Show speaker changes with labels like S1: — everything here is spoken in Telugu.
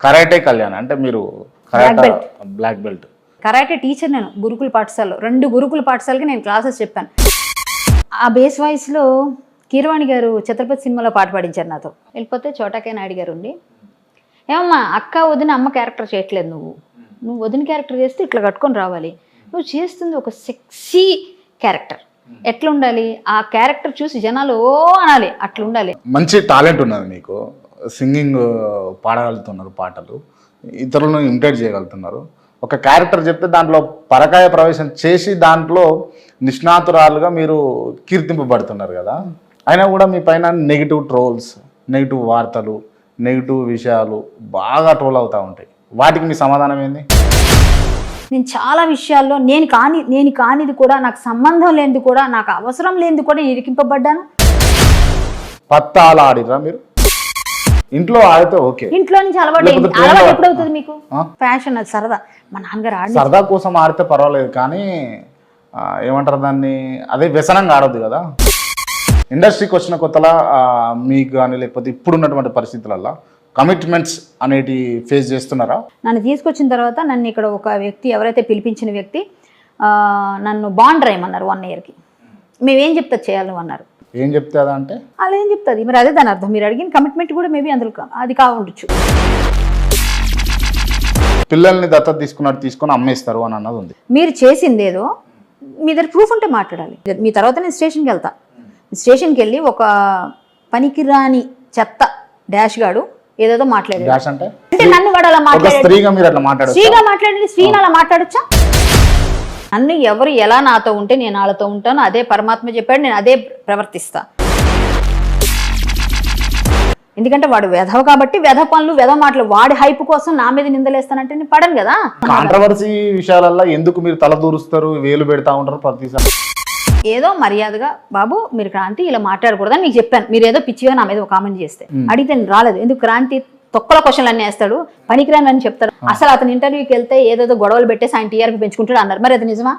S1: కరాటే కళ్యాణ్ అంటే మీరు బ్లాక్ బెల్ట్.
S2: కరాటే టీచర్ నేను గురుకుల పాఠశాలలో 2 గురుకుల పాఠశాలకి నేను క్లాసెస్ చెప్పాను. ఆ బేస్ వాయిస్లో కీరవాణి గారు ఛత్రపతి సినిమాలో పాట పాడించారు నాతో. వెళ్ళిపోతే చోటాకే నాయుడు గారు ఉండి, ఏమమ్మా అక్క వదిన అమ్మ క్యారెక్టర్ చేయట్లేదు, నువ్వు వదిన క్యారెక్టర్ చేస్తే ఇట్లా కట్టుకొని రావాలి, నువ్వు చేస్తుంది ఒక సెక్సీ క్యారెక్టర్, ఎట్లా ఉండాలి ఆ క్యారెక్టర్ చూసి జనాలు ఓ అనాలి, అట్లా ఉండాలి.
S1: మంచి టాలెంట్ ఉన్నది మీకు, సింగింగ్ పాడగలుగుతున్నారు, పాటలు ఇతరులను ఇమిటేట్ చేయగలుగుతున్నారు. ఒక క్యారెక్టర్ చెప్తే దాంట్లో పరకాయ ప్రవేశం చేసి దాంట్లో నిష్ణాతురాలుగా మీరు కీర్తింపబడుతున్నారు కదా. అయినా కూడా మీ పైన నెగిటివ్ ట్రోల్స్, నెగిటివ్ వార్తలు, నెగిటివ్ విషయాలు బాగా ట్రోల్ అవుతూ ఉంటాయి. వాటికి మీ సమాధానం ఏంది?
S2: నేను చాలా విషయాల్లో నేను కానిది కూడా, నాకు సంబంధం లేనిది కూడా, నాకు అవసరం లేనిది కూడా ఇరికింపబడ్డాను.
S1: పత్తాలు ఆడిరా మీరు? ఇంట్లో ఆడితే ఓకే,
S2: ఇంట్లో నుంచి అలవాటు ఎప్పుడవుతుంది మీకు? ఫ్యాషన్, అది సరదా. మా నాన్నగారు ఆడి
S1: సరదా కోసం ఆడితే పర్వాలేదు, కానీ ఏమంటారు దాన్ని, అదే వ్యసనంగా ఆడొద్దు కదా. ఇండస్ట్రీకి వచ్చిన కొత్తలా మీకు కానీ లేకపోతే ఇప్పుడున్నటువంటి పరిస్థితులలో కమిట్మెంట్స్ అనేటి ఫేస్ చేస్తున్నారా?
S2: నన్ను తీసుకొచ్చిన తర్వాత నన్ను ఇక్కడ ఒక వ్యక్తి, ఎవరైతే పిలిపించిన వ్యక్తి, నన్ను బాండ్ రాయమన్నారు 1 yearకి. మేమేం చెప్తా చేయాలి అన్నారు.
S1: ఏం చెప్తే అంటే
S2: అలా ఏం చెప్తుంది మరి, అదే దాని అర్థం. మీరు అడిగిన కమిట్మెంట్ కూడా మేబీ అందులో అది కావుండొచ్చు.
S1: పిల్లల్ని దత్తత తీసుకొని అమ్మేస్తారు అని అన్నది ఉంది.
S2: మీరు చేసింది ఏదో మీ దగ్గర ప్రూఫ్ ఉంటే మాట్లాడాలి. మీ తర్వాత నేను స్టేషన్కి వెళ్తా. స్టేషన్కి వెళ్ళి ఒక పనికిరాని చెత్త డాష్ గాడు ఏదేదో మాట్లాడాడు.
S1: డాష్ అంటే
S2: నన్ను వాడు అలా మాట్లాడాడు.
S1: స్త్రీగా మీరు అట్లా మాట్లాడారు?
S2: స్త్రీగా మాట్లాడండి, స్త్రీని అలా మాట్లాడొచ్చా? నన్ను ఎవరు ఎలా నాతో ఉంటే నేను వాళ్ళతో ఉంటాను, అదే పరమాత్మ చెప్పాడు, నేను అదే ప్రవర్తిస్తా. ఎందుకంటే వాడు వెధవ కాబట్టి వెధవ పనులు, వెధవ మాటలు, వాడి హైప్ కోసం నా మీద నిందలేస్తానంటే నేను పడను కదా.
S1: కాంట్రవర్సీ విషయాలలో ఎందుకు మీరు తల దూరుస్తారు, వేలు పెడతా ఉంటారు ప్రతిసారి?
S2: ఏదో మర్యాదగా, బాబు మీరు క్రాంతి ఇలా మాట్లాడకూడదని మీకు చెప్పాను. మీరు ఏదో పిచ్చిగా నా మీద ఒక కామెంట్ చేస్తే అడిగితే నేను రాలేదు. ఎందుకు క్రాంతి తొక్కల క్వశ్చన్లు అన్నీ వేస్తాడు, పనికిరాని అని చెప్తాడు. అసలు అతను ఇంటర్వ్యూకి వెళ్తే ఏదేదో గొడవలు పెట్టేసి ఆయన టీఆర్పీ పెంచుకుంటాడు అన్నారు. మరి అది నిజమా?